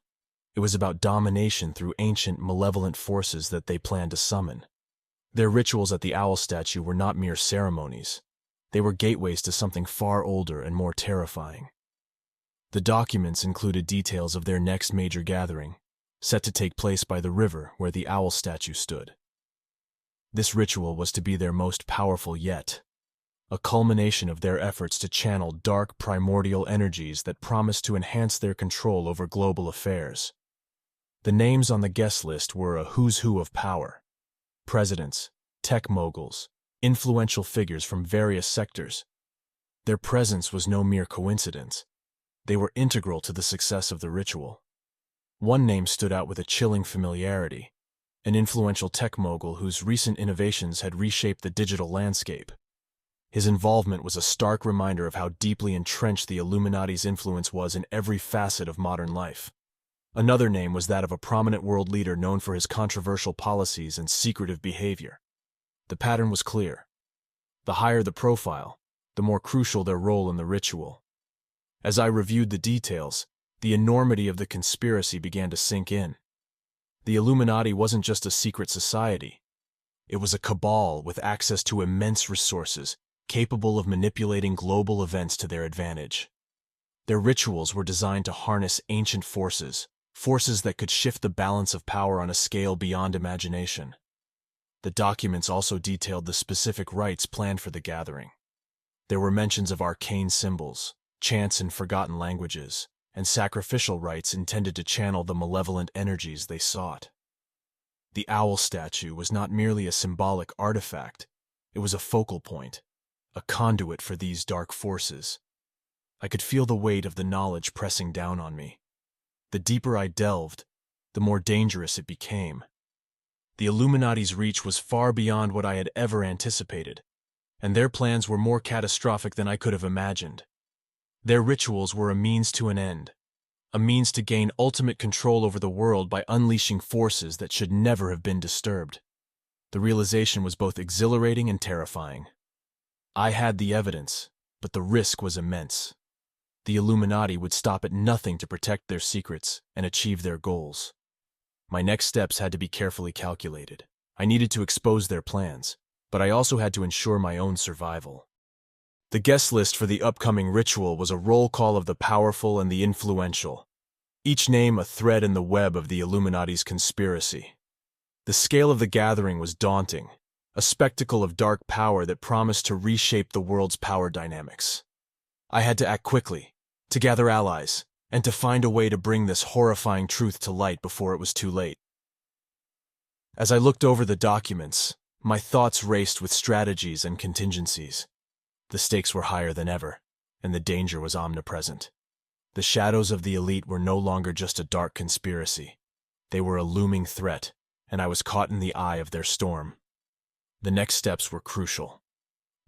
It was about domination through ancient, malevolent forces that they planned to summon. Their rituals at the owl statue were not mere ceremonies. They were gateways to something far older and more terrifying. The documents included details of their next major gathering, set to take place by the river where the owl statue stood. This ritual was to be their most powerful yet, a culmination of their efforts to channel dark primordial energies that promised to enhance their control over global affairs. The names on the guest list were a who's who of power: presidents, tech moguls, influential figures from various sectors. Their presence was no mere coincidence. They were integral to the success of the ritual. One name stood out with a chilling familiarity: an influential tech mogul whose recent innovations had reshaped the digital landscape. His involvement was a stark reminder of how deeply entrenched the Illuminati's influence was in every facet of modern life. Another name was that of a prominent world leader known for his controversial policies and secretive behavior. The pattern was clear. The higher the profile, the more crucial their role in the ritual. As I reviewed the details, the enormity of the conspiracy began to sink in. The Illuminati wasn't just a secret society. It was a cabal with access to immense resources, capable of manipulating global events to their advantage. Their rituals were designed to harness ancient forces that could shift the balance of power on a scale beyond imagination. The documents also detailed the specific rites planned for the gathering. There were mentions of arcane symbols, chants in forgotten languages, and sacrificial rites intended to channel the malevolent energies they sought. The owl statue was not merely a symbolic artifact, it was a focal point, a conduit for these dark forces. I could feel the weight of the knowledge pressing down on me. The deeper I delved, the more dangerous it became. The Illuminati's reach was far beyond what I had ever anticipated, and their plans were more catastrophic than I could have imagined. Their rituals were a means to an end, a means to gain ultimate control over the world by unleashing forces that should never have been disturbed. The realization was both exhilarating and terrifying. I had the evidence, but the risk was immense. The Illuminati would stop at nothing to protect their secrets and achieve their goals. My next steps had to be carefully calculated. I needed to expose their plans, but I also had to ensure my own survival. The guest list for the upcoming ritual was a roll call of the powerful and the influential, each name a thread in the web of the Illuminati's conspiracy. The scale of the gathering was daunting, a spectacle of dark power that promised to reshape the world's power dynamics. I had to act quickly, to gather allies, and to find a way to bring this horrifying truth to light before it was too late. As I looked over the documents, my thoughts raced with strategies and contingencies. The stakes were higher than ever, and the danger was omnipresent. The shadows of the elite were no longer just a dark conspiracy. They were a looming threat, and I was caught in the eye of their storm. The next steps were crucial.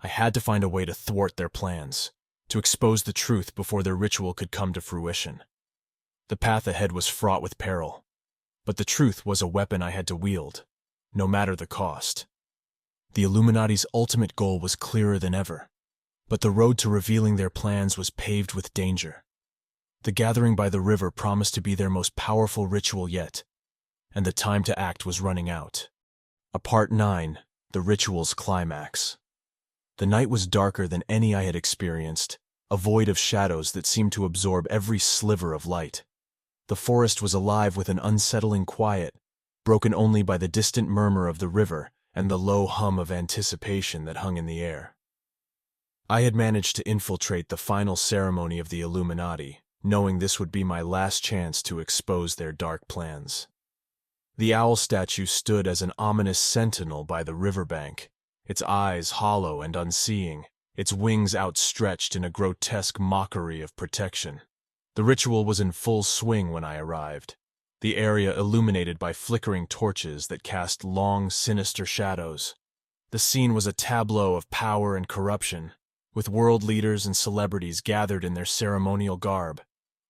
I had to find a way to thwart their plans, to expose the truth before their ritual could come to fruition. The path ahead was fraught with peril, but the truth was a weapon I had to wield, no matter the cost. The Illuminati's ultimate goal was clearer than ever, but the road to revealing their plans was paved with danger. The gathering by the river promised to be their most powerful ritual yet, and the time to act was running out. Part 9, the ritual's climax. The night was darker than any I had experienced, a void of shadows that seemed to absorb every sliver of light. The forest was alive with an unsettling quiet, broken only by the distant murmur of the river and the low hum of anticipation that hung in the air. I had managed to infiltrate the final ceremony of the Illuminati, knowing this would be my last chance to expose their dark plans. The owl statue stood as an ominous sentinel by the riverbank, its eyes hollow and unseeing, its wings outstretched in a grotesque mockery of protection. The ritual was in full swing when I arrived. the area illuminated by flickering torches that cast long, sinister shadows. The scene was a tableau of power and corruption, with world leaders and celebrities gathered in their ceremonial garb,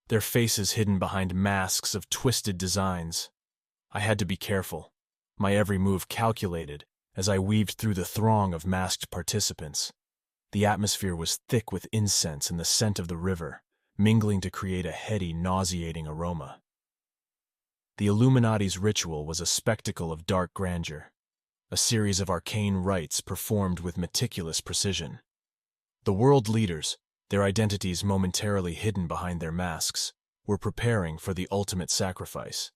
their faces hidden behind masks of twisted designs. I had to be careful, my every move calculated, as I weaved through the throng of masked participants. The atmosphere was thick with incense and the scent of the river, mingling to create a heady, nauseating aroma. The Illuminati's ritual was a spectacle of dark grandeur, a series of arcane rites performed with meticulous precision. The world leaders, their identities momentarily hidden behind their masks, were preparing for the ultimate sacrifice.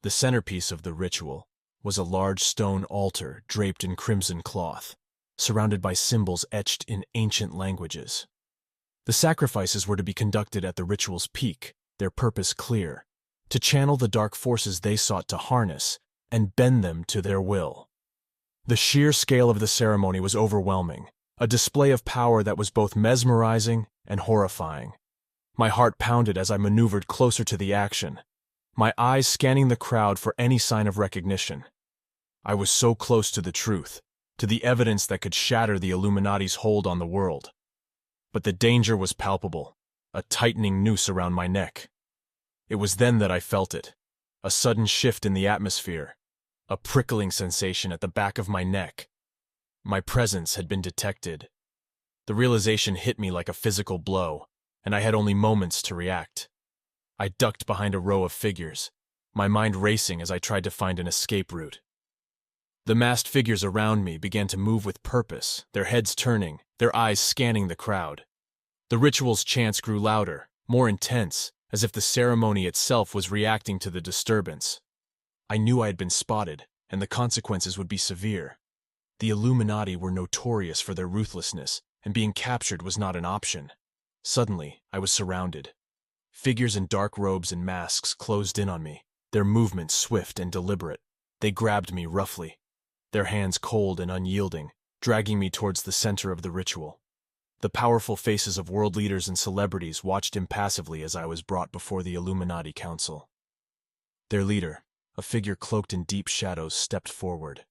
The centerpiece of the ritual was a large stone altar draped in crimson cloth, surrounded by symbols etched in ancient languages. The sacrifices were to be conducted at the ritual's peak, their purpose clear: to channel the dark forces they sought to harness and bend them to their will. The sheer scale of the ceremony was overwhelming, a display of power that was both mesmerizing and horrifying. My heart pounded as I maneuvered closer to the action, my eyes scanning the crowd for any sign of recognition. I was so close to the truth, to the evidence that could shatter the Illuminati's hold on the world. But the danger was palpable, a tightening noose around my neck. It was then that I felt it, a sudden shift in the atmosphere, a prickling sensation at the back of my neck. My presence had been detected. The realization hit me like a physical blow, and I had only moments to react. I ducked behind a row of figures, my mind racing as I tried to find an escape route. The masked figures around me began to move with purpose, their heads turning, their eyes scanning the crowd. The ritual's chants grew louder, more intense, as if the ceremony itself was reacting to the disturbance. I knew I had been spotted, and the consequences would be severe. The Illuminati were notorious for their ruthlessness, and being captured was not an option. Suddenly, I was surrounded. Figures in dark robes and masks closed in on me, their movements swift and deliberate. They grabbed me roughly, their hands cold and unyielding, dragging me towards the center of the ritual. The powerful faces of world leaders and celebrities watched impassively as I was brought before the Illuminati Council. Their leader, a figure cloaked in deep shadows, stepped forward.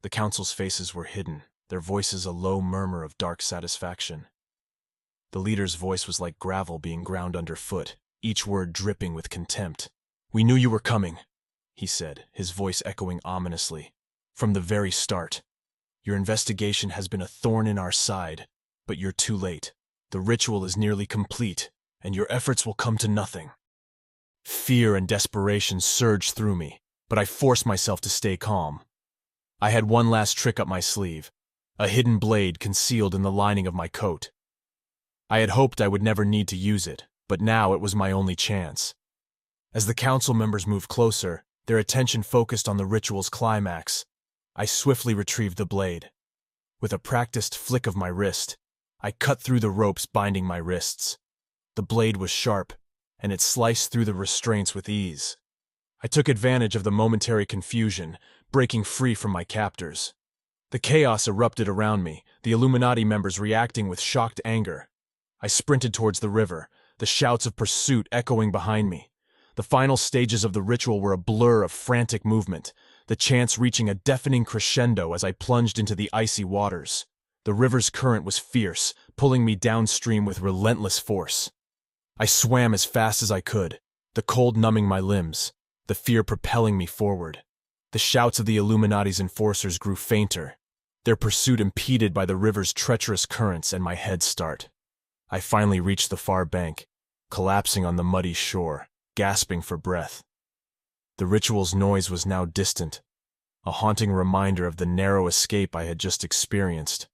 The council's faces were hidden, their voices a low murmur of dark satisfaction. The leader's voice was like gravel being ground underfoot, each word dripping with contempt. "We knew you were coming," he said, his voice echoing ominously. "From the very start. Your investigation has been a thorn in our side, but you're too late. The ritual is nearly complete, and your efforts will come to nothing." Fear and desperation surged through me, but I forced myself to stay calm. I had one last trick up my sleeve, a hidden blade concealed in the lining of my coat. I had hoped I would never need to use it, but now it was my only chance. As the council members moved closer, their attention focused on the ritual's climax. I swiftly retrieved the blade. With a practiced flick of my wrist, I cut through the ropes binding my wrists. The blade was sharp, and it sliced through the restraints with ease. I took advantage of the momentary confusion, breaking free from my captors. The chaos erupted around me, the Illuminati members reacting with shocked anger. I sprinted towards the river, the shouts of pursuit echoing behind me. The final stages of the ritual were a blur of frantic movement, the chants reaching a deafening crescendo as I plunged into the icy waters. The river's current was fierce, pulling me downstream with relentless force. I swam as fast as I could, the cold numbing my limbs, the fear propelling me forward. The shouts of the Illuminati's enforcers grew fainter, their pursuit impeded by the river's treacherous currents and my head start. I finally reached the far bank, collapsing on the muddy shore, gasping for breath. The ritual's noise was now distant, a haunting reminder of the narrow escape I had just experienced.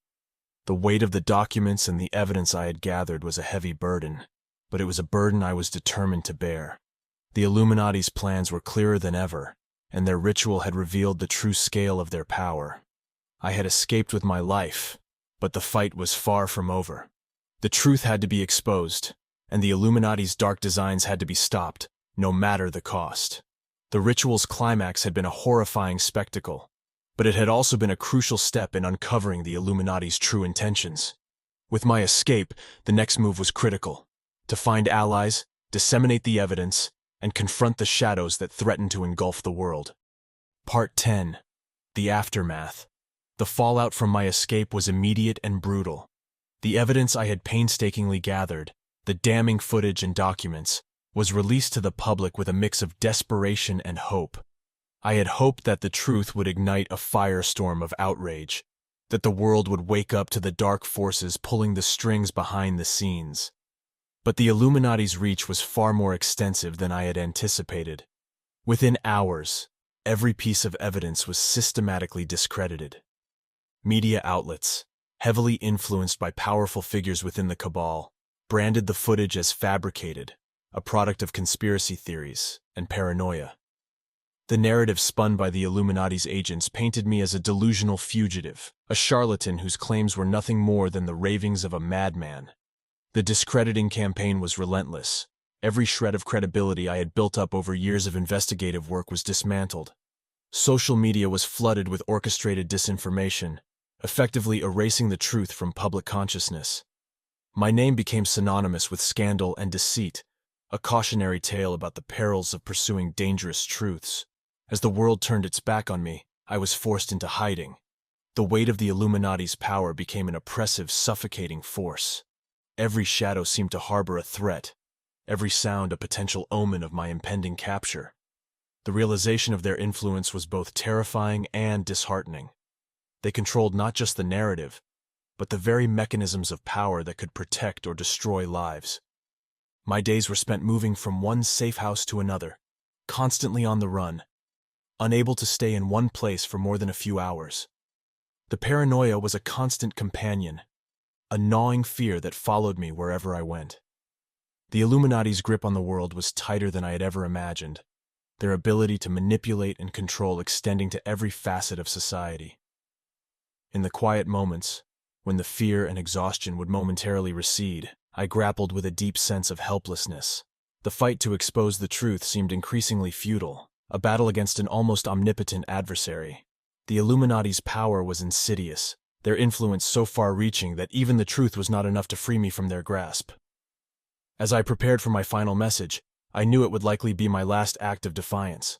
The weight of the documents and the evidence I had gathered was a heavy burden, but it was a burden I was determined to bear. The Illuminati's plans were clearer than ever, and their ritual had revealed the true scale of their power. I had escaped with my life, but the fight was far from over. The truth had to be exposed, and the Illuminati's dark designs had to be stopped, no matter the cost. The ritual's climax had been a horrifying spectacle, but it had also been a crucial step in uncovering the Illuminati's true intentions. With my escape, the next move was critical: to find allies, disseminate the evidence, and confront the shadows that threaten to engulf the world. Part 10. The Aftermath. The fallout from my escape was immediate and brutal. The evidence I had painstakingly gathered, the damning footage and documents, was released to the public with a mix of desperation and hope. I had hoped that the truth would ignite a firestorm of outrage, that the world would wake up to the dark forces pulling the strings behind the scenes. But the Illuminati's reach was far more extensive than I had anticipated. Within hours, every piece of evidence was systematically discredited. Media outlets, heavily influenced by powerful figures within the cabal, branded the footage as fabricated, a product of conspiracy theories and paranoia. The narrative spun by the Illuminati's agents painted me as a delusional fugitive, a charlatan whose claims were nothing more than the ravings of a madman. The discrediting campaign was relentless. Every shred of credibility I had built up over years of investigative work was dismantled. Social media was flooded with orchestrated disinformation, effectively erasing the truth from public consciousness. My name became synonymous with scandal and deceit, a cautionary tale about the perils of pursuing dangerous truths. As the world turned its back on me, I was forced into hiding. The weight of the Illuminati's power became an oppressive, suffocating force. Every shadow seemed to harbor a threat, every sound a potential omen of my impending capture. The realization of their influence was both terrifying and disheartening. They controlled not just the narrative, but the very mechanisms of power that could protect or destroy lives. My days were spent moving from one safe house to another, constantly on the run, unable to stay in one place for more than a few hours. The paranoia was a constant companion, a gnawing fear that followed me wherever I went. The Illuminati's grip on the world was tighter than I had ever imagined, their ability to manipulate and control extending to every facet of society. In the quiet moments, when the fear and exhaustion would momentarily recede, I grappled with a deep sense of helplessness. The fight to expose the truth seemed increasingly futile, a battle against an almost omnipotent adversary. The Illuminati's power was insidious, their influence so far-reaching that even the truth was not enough to free me from their grasp. As I prepared for my final message, I knew it would likely be my last act of defiance.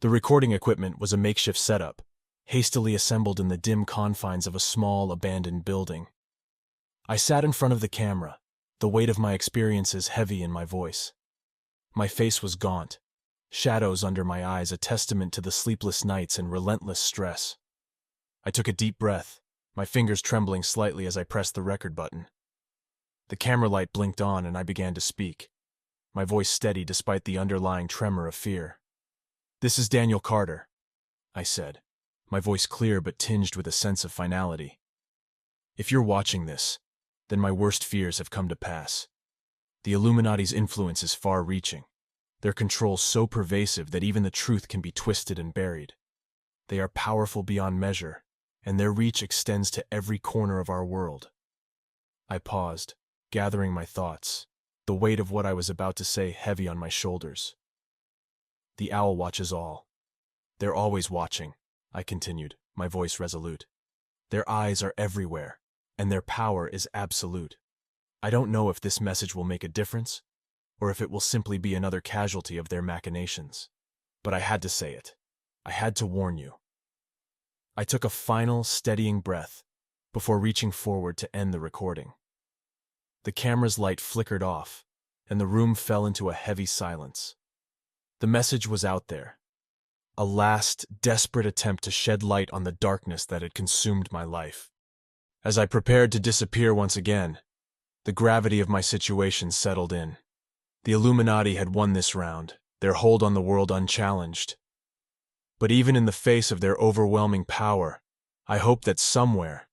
The recording equipment was a makeshift setup, hastily assembled in the dim confines of a small, abandoned building. I sat in front of the camera, the weight of my experiences heavy in my voice. My face was gaunt, shadows under my eyes a testament to the sleepless nights and relentless stress. I took a deep breath, my fingers trembling slightly as I pressed the record button. The camera light blinked on and I began to speak, my voice steady despite the underlying tremor of fear. "This is Daniel Carter," I said, my voice clear but tinged with a sense of finality. "If you're watching this, then my worst fears have come to pass. The Illuminati's influence is far-reaching, their control so pervasive that even the truth can be twisted and buried. They are powerful beyond measure, and their reach extends to every corner of our world." I paused, gathering my thoughts, the weight of what I was about to say heavy on my shoulders. "The owl watches all. They're always watching," I continued, my voice resolute. "Their eyes are everywhere, and their power is absolute. I don't know if this message will make a difference, or if it will simply be another casualty of their machinations. But I had to say it. I had to warn you." I took a final, steadying breath before reaching forward to end the recording. The camera's light flickered off, and the room fell into a heavy silence. The message was out there, a last, desperate attempt to shed light on the darkness that had consumed my life. As I prepared to disappear once again, the gravity of my situation settled in. The Illuminati had won this round, their hold on the world unchallenged. But even in the face of their overwhelming power, I hoped that somewhere,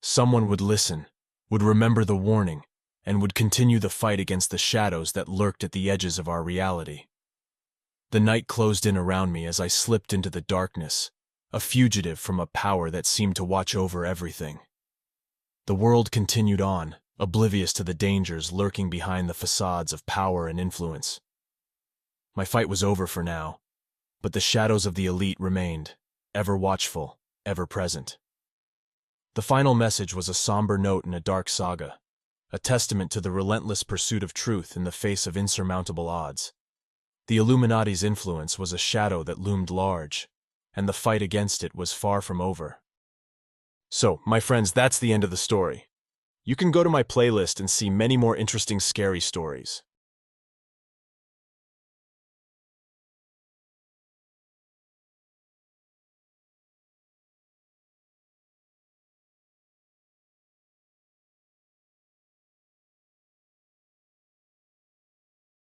someone would listen, would remember the warning, and would continue the fight against the shadows that lurked at the edges of our reality. The night closed in around me as I slipped into the darkness, a fugitive from a power that seemed to watch over everything. The world continued on, oblivious to the dangers lurking behind the facades of power and influence. My fight was over for now, but the shadows of the elite remained, ever watchful, ever present. The final message was a somber note in a dark saga, a testament to the relentless pursuit of truth in the face of insurmountable odds. The Illuminati's influence was a shadow that loomed large, and the fight against it was far from over. So, my friends, that's the end of the story. You can go to my playlist and see many more interesting scary stories.